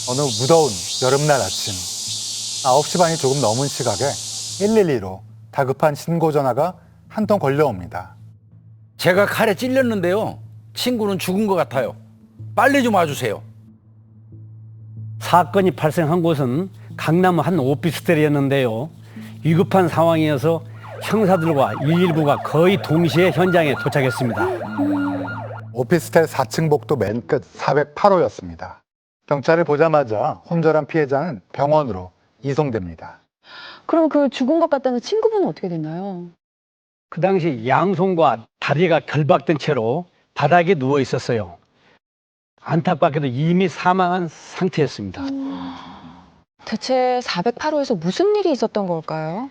어느 무더운 여름날 아침 9시 반이 조금 넘은 시각에 112로 다급한 신고 전화가 한 통 걸려옵니다. 제가 칼에 찔렸는데요. 친구는 죽은 것 같아요. 빨리 좀 와주세요. 사건이 발생한 곳은 강남 한 오피스텔이었는데요. 위급한 상황이어서 형사들과 119가 거의 동시에 현장에 도착했습니다. 오피스텔 4층 복도 맨 끝 408호였습니다. 경찰을 보자마자 혼절한 피해자는 병원으로 이송됩니다. 그럼 그 죽은 것 같다는 친구분은 어떻게 됐나요? 그 당시 양손과 다리가 결박된 채로 바닥에 누워 있었어요. 안타깝게도 이미 사망한 상태였습니다. 대체 408호에서 무슨 일이 있었던 걸까요?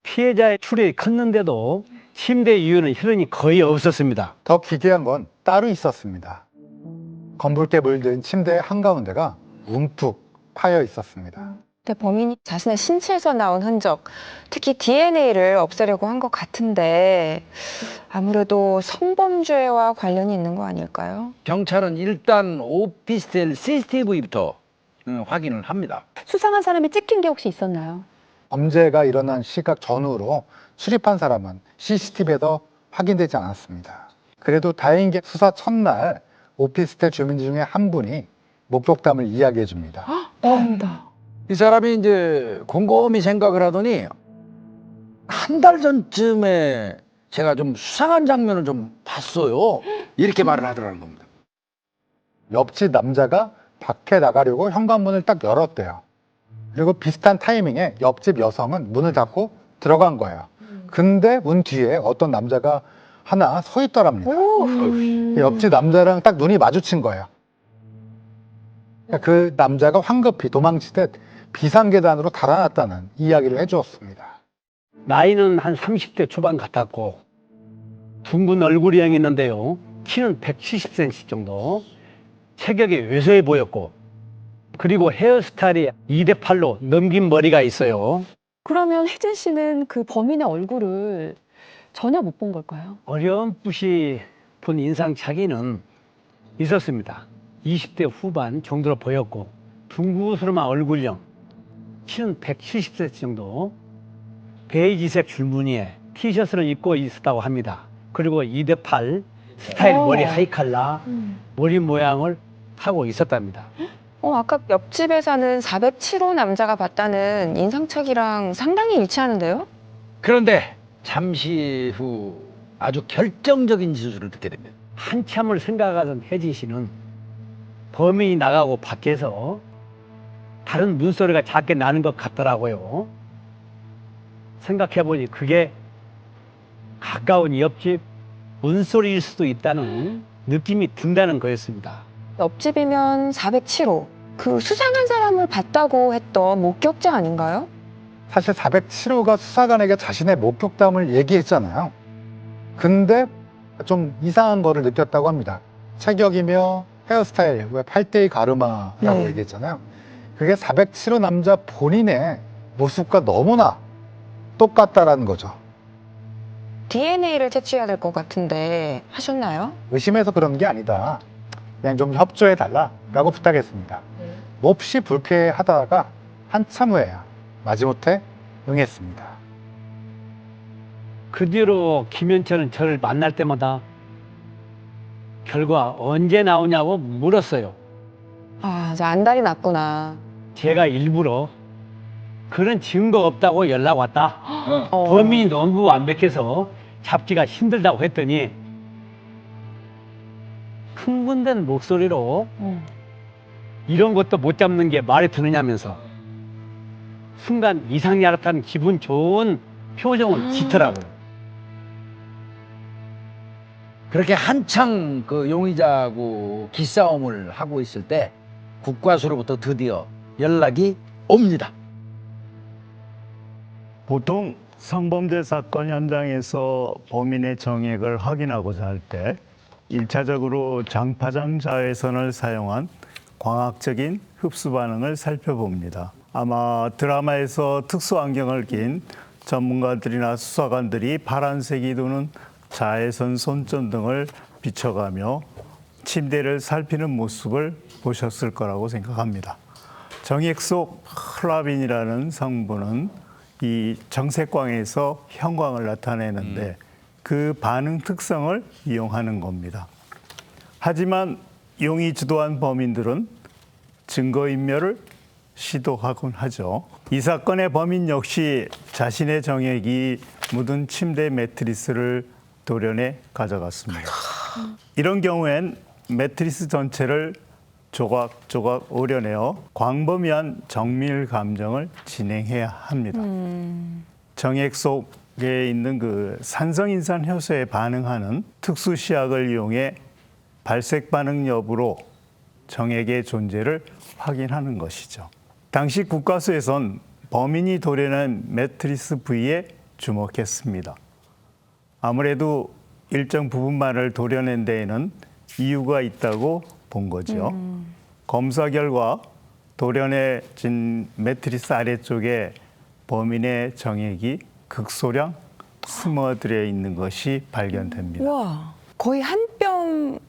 피해자의 출혈이 컸는데도 침대 이유는 혈흔이 거의 없었습니다. 더 기괴한 건 따로 있었습니다. 검붉게 물든 침대 한가운데가 움푹 파여 있었습니다. 근데 범인이 자신의 신체에서 나온 흔적, 특히 DNA를 없애려고 한 것 같은데 아무래도 성범죄와 관련이 있는 거 아닐까요? 경찰은 일단 오피스텔 CCTV부터 확인을 합니다. 수상한 사람이 찍힌 게 혹시 있었나요? 범죄가 일어난 시각 전후로 출입한 사람은 CCTV에도 확인되지 않았습니다. 그래도 다행인 게 수사 첫날 오피스텔 주민 중에 한 분이 목격담을 이야기해 줍니다. 다행이다. 이 사람이 이제 곰곰이 생각을 하더니 한 달 전쯤에 제가 좀 수상한 장면을 좀 봤어요. 이렇게 말을 하더라는 겁니다. 옆집 남자가 밖에 나가려고 현관문을 딱 열었대요. 그리고 비슷한 타이밍에 옆집 여성은 문을 닫고 들어간 거예요. 근데 문 뒤에 어떤 남자가 하나 서 있더랍니다. 옆집 남자랑 딱 눈이 마주친 거예요. 그러니까 그 남자가 황급히 도망치듯 비상계단으로 달아났다는 이야기를 해주었습니다. 나이는 한 30대 초반 같았고 둥근 얼굴형이었는데요. 키는 170cm 정도, 체격이 왜소해 보였고 그리고 헤어스타일이 2대8로 넘긴 머리가 있어요. 그러면 혜진 씨는 그 범인의 얼굴을 전혀 못 본 걸까요? 어렴풋이 본 인상 차이는 있었습니다. 20대 후반 정도로 보였고 둥그스름한 얼굴형, 키는 170cm 정도, 베이지색 줄무늬에 티셔츠를 입고 있었다고 합니다. 그리고 2대8 스타일 머리 하이칼라 머리 모양을 하고 있었답니다. 아까 옆집에 사는 407호 남자가 봤다는 인상착이랑 상당히 일치하는데요? 그런데 잠시 후 아주 결정적인 진술을 듣게 됩니다. 한참을 생각하던 혜진 씨는 범인이 나가고 밖에서 다른 문소리가 작게 나는 것 같더라고요. 생각해보니 그게 가까운 옆집 문소리일 수도 있다는 느낌이 든다는 거였습니다. 옆집이면 407호. 그 수상한 사람을 봤다고 했던 목격자 아닌가요? 사실 407호가 수사관에게 자신의 목격담을 얘기했잖아요. 근데 좀 이상한 거를 느꼈다고 합니다. 체격이며 헤어스타일, 왜 8대의 가르마라고 네. 얘기했잖아요. 그게 407호 남자 본인의 모습과 너무나 똑같다라는 거죠. DNA를 채취해야 될 것 같은데 하셨나요? 의심해서 그런 게 아니다. 그냥 좀 협조해달라라고 부탁했습니다. 몹시 불쾌하다가 한참 후에야 마지못해 응했습니다. 그 뒤로 김현철은 저를 만날 때마다 결과 언제 나오냐고 물었어요. 아, 이제 안달이 났구나. 제가 일부러 그런 증거 없다고 연락 왔다. 어. 범인이 너무 완벽해서 잡기가 힘들다고 했더니 흥분된 목소리로 이런 것도 못 잡는 게 말이 되느냐면서 순간 이상이 알았다는 기분 좋은 표정을 짓더라고요. 그렇게 한창 그 용의자하고 기싸움을 하고 있을 때 국과수로부터 드디어 연락이 옵니다. 보통 성범죄 사건 현장에서 범인의 정액을 확인하고자 할 때 1차적으로 장파장 자외선을 사용한 광학적인 흡수 반응을 살펴봅니다. 아마 드라마에서 특수 안경을 낀 전문가들이나 수사관들이 파란색이 도는 자외선 손전 등을 비춰가며 침대를 살피는 모습을 보셨을 거라고 생각합니다. 정액 속 콜라빈이라는 성분은 이 정색광에서 형광을 나타내는데 그 반응 특성을 이용하는 겁니다. 하지만 용이 주도한 범인들은 증거인멸을 시도하곤 하죠. 이 사건의 범인 역시 자신의 정액이 묻은 침대 매트리스를 도련해 가져갔습니다. 이런 경우엔 매트리스 전체를 조각조각 오려내어 광범위한 정밀 감정을 진행해야 합니다. 정액 속에 있는 그 산성인산 효소에 반응하는 특수 시약을 이용해 발색 반응 여부로 정액의 존재를 확인하는 것이죠. 당시 국과수에선 범인이 도려낸 매트리스 부위에 주목했습니다. 아무래도 일정 부분만을 도려낸 데에는 이유가 있다고 본 거죠. 검사 결과 도려내진 매트리스 아래쪽에 범인의 정액이 극소량 스며들어 있는 것이 발견됩니다. 와, 거의 한 뼘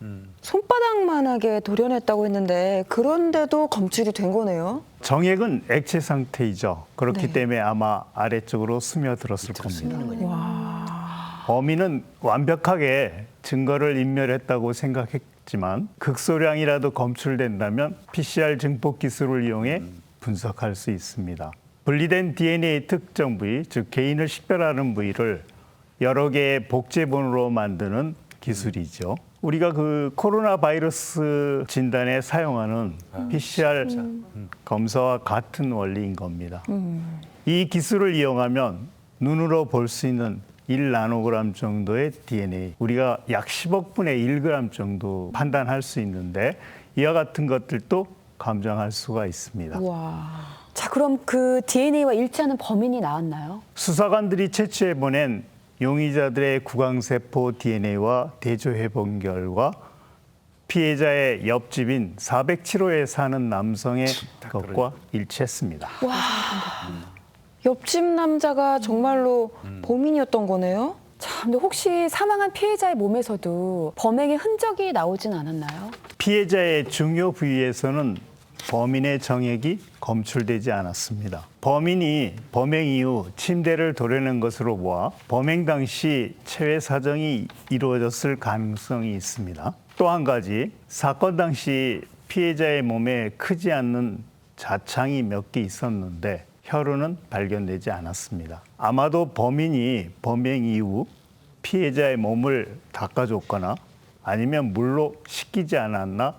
손바닥만하게 도려냈다고 했는데 그런데도 검출이 된 거네요. 정액은 액체 상태이죠. 그렇기 네. 때문에 아마 아래쪽으로 스며들었을 겁니다. 와, 범인은 완벽하게 증거를 인멸했다고 생각했지만 극소량이라도 검출된다면 PCR 증폭 기술을 이용해 분석할 수 있습니다. 분리된 DNA 특정 부위, 즉 개인을 식별하는 부위를 여러 개의 복제본으로 만드는 기술이죠. 우리가 그 코로나 바이러스 진단에 사용하는 PCR 검사와 같은 원리인 겁니다. 이 기술을 이용하면 눈으로 볼 수 있는 1나노그램 정도의 DNA, 우리가 약 10억 분의 1g 정도 판단할 수 있는데 이와 같은 것들도 감정할 수가 있습니다. 와. 자, 그럼 그 DNA와 일치하는 범인이 나왔나요? 수사관들이 채취해 보낸 용의자들의 구강세포 DNA와 대조해본 결과 피해자의 옆집인 407호에 사는 남성의 것과 일치했습니다. 옆집 남자가 정말로 범인이었던 거네요? 자, 근데 혹시 사망한 피해자의 몸에서도 범행의 흔적이 나오진 않았나요? 피해자의 중요 부위에서는 범인의 정액이 검출되지 않았습니다. 범인이 범행 이후 침대를 도려낸 것으로 보아 범행 당시 체외 사정이 이루어졌을 가능성이 있습니다. 또 한 가지, 사건 당시 피해자의 몸에 크지 않는 자창이 몇 개 있었는데 혈흔은 발견되지 않았습니다. 아마도 범인이 범행 이후 피해자의 몸을 닦아줬거나 아니면 물로 씻기지 않았나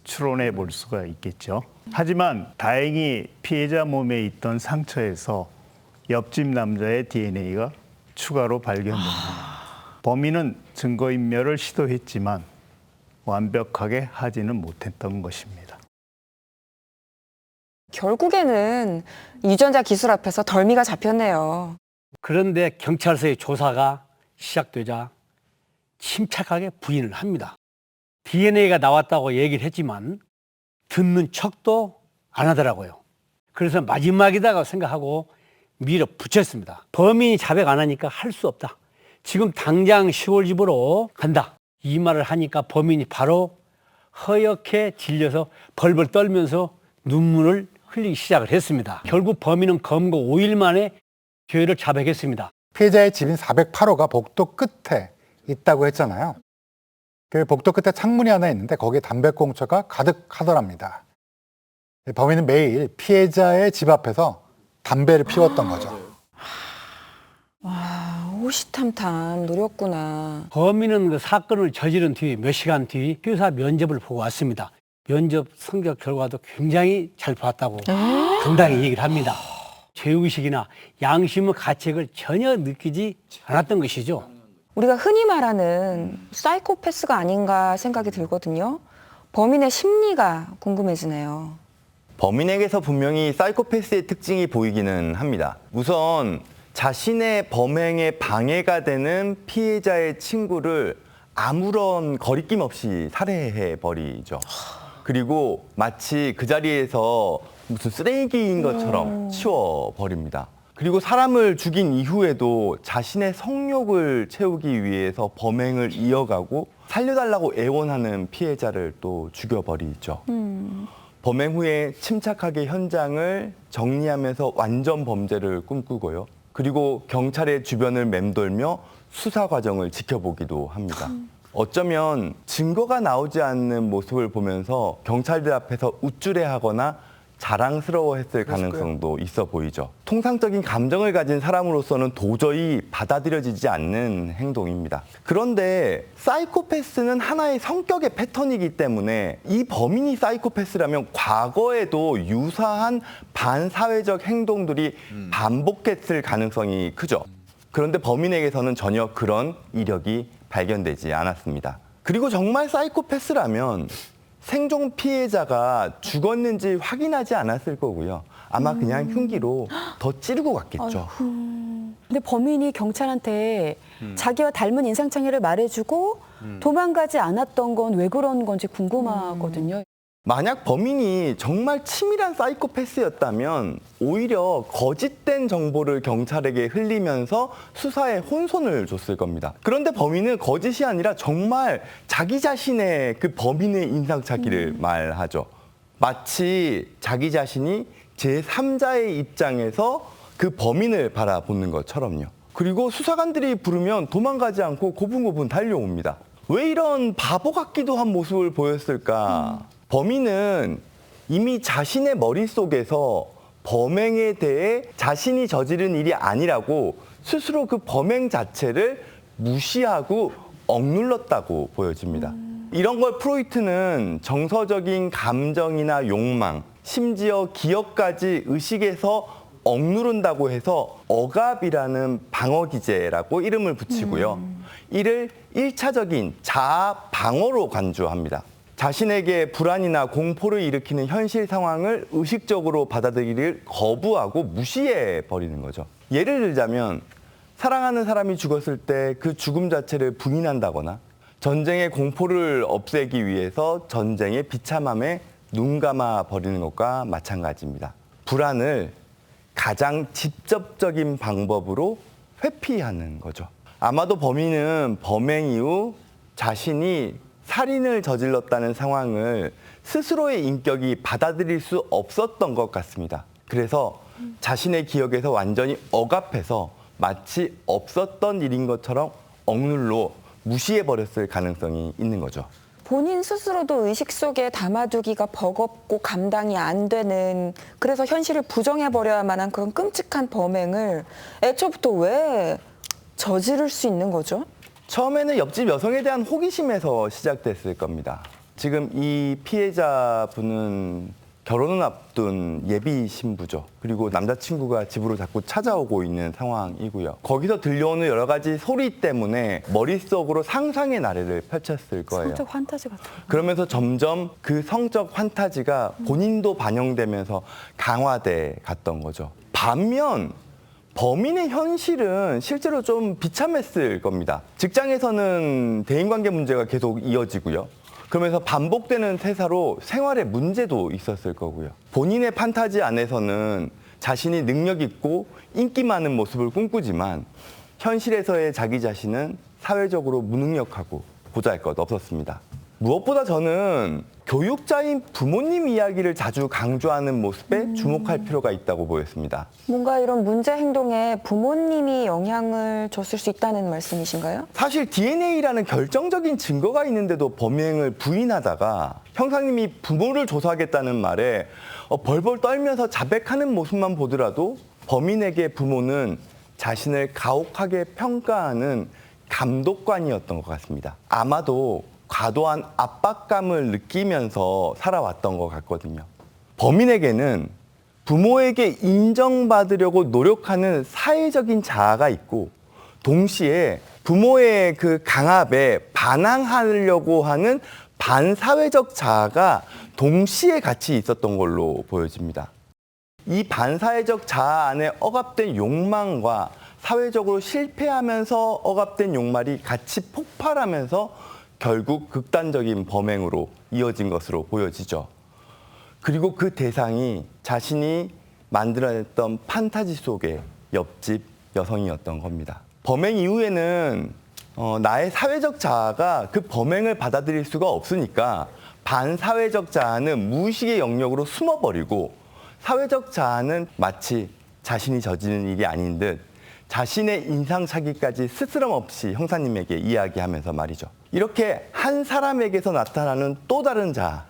추론해 볼 수가 있겠죠. 하지만 다행히 피해자 몸에 있던 상처에서 옆집 남자의 DNA가 추가로 발견됩니다. 범인은 증거인멸을 시도했지만 완벽하게 하지는 못했던 것입니다. 결국에는 유전자 기술 앞에서 덜미가 잡혔네요. 그런데 경찰서의 조사가 시작되자 침착하게 부인을 합니다. DNA가 나왔다고 얘기를 했지만 듣는 척도 안 하더라고요. 그래서 마지막이다고 생각하고 밀어붙였습니다. 범인이 자백 안 하니까 할 수 없다. 지금 당장 시골집으로 간다. 이 말을 하니까 범인이 바로 허옇게 질려서 벌벌 떨면서 눈물을 흘리기 시작을 했습니다. 결국 범인은 검거 5일 만에 죄를 자백했습니다. 피해자의 집인 408호가 복도 끝에 있다고 했잖아요. 그 복도 끝에 창문이 하나 있는데 거기에 담배꽁초가 가득하더랍니다. 범인은 매일 피해자의 집 앞에서 담배를 피웠던 거죠. 와, 호시탐탐 노렸구나. 범인은 그 사건을 저지른 뒤 몇 시간 뒤 교사 면접을 보고 왔습니다. 면접 성적 결과도 굉장히 잘 봤다고 당당히 얘기를 합니다. 죄의식이나 양심의 가책을 전혀 느끼지 않았던 것이죠. 우리가 흔히 말하는 사이코패스가 아닌가 생각이 들거든요. 범인의 심리가 궁금해지네요. 범인에게서 분명히 사이코패스의 특징이 보이기는 합니다. 우선 자신의 범행에 방해가 되는 피해자의 친구를 아무런 거리낌 없이 살해해버리죠. 그리고 마치 그 자리에서 무슨 쓰레기인 것처럼 치워버립니다. 그리고 사람을 죽인 이후에도 자신의 성욕을 채우기 위해서 범행을 이어가고 살려달라고 애원하는 피해자를 또 죽여버리죠. 범행 후에 침착하게 현장을 정리하면서 완전 범죄를 꿈꾸고요. 그리고 경찰의 주변을 맴돌며 수사 과정을 지켜보기도 합니다. 어쩌면 증거가 나오지 않는 모습을 보면서 경찰들 앞에서 우쭐해하거나 자랑스러워했을 가능성도 있어 보이죠. 통상적인 감정을 가진 사람으로서는 도저히 받아들여지지 않는 행동입니다. 그런데 사이코패스는 하나의 성격의 패턴이기 때문에 이 범인이 사이코패스라면 과거에도 유사한 반사회적 행동들이 반복했을 가능성이 크죠. 그런데 범인에게서는 전혀 그런 이력이 발견되지 않았습니다. 그리고 정말 사이코패스라면 생존 피해자가 죽었는지 확인하지 않았을 거고요. 아마 그냥 흉기로 더 찌르고 갔겠죠. 근데 범인이 경찰한테 자기와 닮은 인상착의를 말해주고 도망가지 않았던 건 왜 그런 건지 궁금하거든요. 만약 범인이 정말 치밀한 사이코패스였다면 오히려 거짓된 정보를 경찰에게 흘리면서 수사에 혼선을 줬을 겁니다. 그런데 범인은 거짓이 아니라 정말 자기 자신의 그 범인의 인상착의를 말하죠. 마치 자기 자신이 제3자의 입장에서 그 범인을 바라보는 것처럼요. 그리고 수사관들이 부르면 도망가지 않고 고분고분 달려옵니다. 왜 이런 바보 같기도 한 모습을 보였을까? 범인은 이미 자신의 머릿속에서 범행에 대해 자신이 저지른 일이 아니라고 스스로 그 범행 자체를 무시하고 억눌렀다고 보여집니다. 이런 걸 프로이트는 정서적인 감정이나 욕망, 심지어 기억까지 의식에서 억누른다고 해서 억압이라는 방어 기제라고 이름을 붙이고요. 이를 1차적인 자아 방어로 간주합니다. 자신에게 불안이나 공포를 일으키는 현실 상황을 의식적으로 받아들이기를 거부하고 무시해 버리는 거죠. 예를 들자면 사랑하는 사람이 죽었을 때 그 죽음 자체를 부인한다거나 전쟁의 공포를 없애기 위해서 전쟁의 비참함에 눈 감아 버리는 것과 마찬가지입니다. 불안을 가장 직접적인 방법으로 회피하는 거죠. 아마도 범인은 범행 이후 자신이 살인을 저질렀다는 상황을 스스로의 인격이 받아들일 수 없었던 것 같습니다. 그래서 자신의 기억에서 완전히 억압해서 마치 없었던 일인 것처럼 억눌러 무시해버렸을 가능성이 있는 거죠. 본인 스스로도 의식 속에 담아두기가 버겁고 감당이 안 되는, 그래서 현실을 부정해버려야만 한 그런 끔찍한 범행을 애초부터 왜 저지를 수 있는 거죠? 처음에는 옆집 여성에 대한 호기심에서 시작됐을 겁니다. 지금 이 피해자분은 결혼을 앞둔 예비 신부죠. 그리고 남자친구가 집으로 자꾸 찾아오고 있는 상황이고요. 거기서 들려오는 여러 가지 소리 때문에 머릿속으로 상상의 나래를 펼쳤을 거예요. 성적 환타지 같은 거. 그러면서 점점 그 성적 환타지가 본인도 반영되면서 강화돼 갔던 거죠. 반면 범인의 현실은 실제로 좀 비참했을 겁니다. 직장에서는 대인관계 문제가 계속 이어지고요. 그러면서 반복되는 퇴사로 생활에 문제도 있었을 거고요. 본인의 판타지 안에서는 자신이 능력 있고 인기 많은 모습을 꿈꾸지만 현실에서의 자기 자신은 사회적으로 무능력하고 보잘것 없었습니다. 무엇보다 저는 교육자인 부모님 이야기를 자주 강조하는 모습에 주목할 필요가 있다고 보였습니다. 뭔가 이런 문제 행동에 부모님이 영향을 줬을 수 있다는 말씀이신가요? 사실 DNA라는 결정적인 증거가 있는데도 범행을 부인하다가 형사님이 부모를 조사하겠다는 말에 벌벌 떨면서 자백하는 모습만 보더라도 범인에게 부모는 자신을 가혹하게 평가하는 감독관이었던 것 같습니다. 아마도 과도한 압박감을 느끼면서 살아왔던 것 같거든요. 범인에게는 부모에게 인정받으려고 노력하는 사회적인 자아가 있고 동시에 부모의 그 강압에 반항하려고 하는 반사회적 자아가 동시에 같이 있었던 걸로 보여집니다. 이 반사회적 자아 안에 억압된 욕망과 사회적으로 실패하면서 억압된 욕망이 같이 폭발하면서 결국 극단적인 범행으로 이어진 것으로 보여지죠. 그리고 그 대상이 자신이 만들어냈던 판타지 속의 옆집 여성이었던 겁니다. 범행 이후에는 나의 사회적 자아가 그 범행을 받아들일 수가 없으니까 반사회적 자아는 무의식의 영역으로 숨어버리고 사회적 자아는 마치 자신이 저지른 일이 아닌 듯 자신의 인상착의까지 스스럼 없이 형사님에게 이야기하면서 말이죠. 이렇게 한 사람에게서 나타나는 또 다른 자아,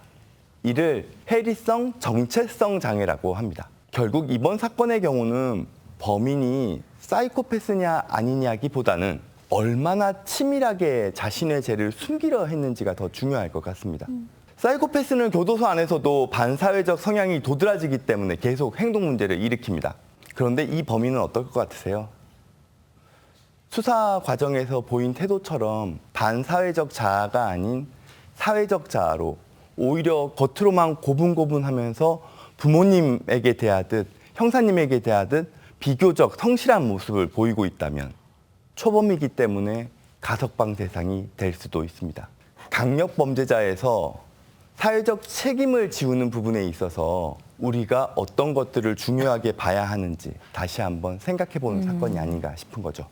이를 해리성 정체성 장애라고 합니다. 결국 이번 사건의 경우는 범인이 사이코패스냐 아니냐기보다는 얼마나 치밀하게 자신의 죄를 숨기려 했는지가 더 중요할 것 같습니다. 사이코패스는 교도소 안에서도 반사회적 성향이 도드라지기 때문에 계속 행동 문제를 일으킵니다. 그런데 이 범인은 어떨 것 같으세요? 수사 과정에서 보인 태도처럼 반사회적 자아가 아닌 사회적 자아로 오히려 겉으로만 고분고분하면서 부모님에게 대하듯 형사님에게 대하듯 비교적 성실한 모습을 보이고 있다면 초범이기 때문에 가석방 대상이 될 수도 있습니다. 강력 범죄자에서 사회적 책임을 지우는 부분에 있어서 우리가 어떤 것들을 중요하게 봐야 하는지 다시 한번 생각해 보는 사건이 아닌가 싶은 거죠.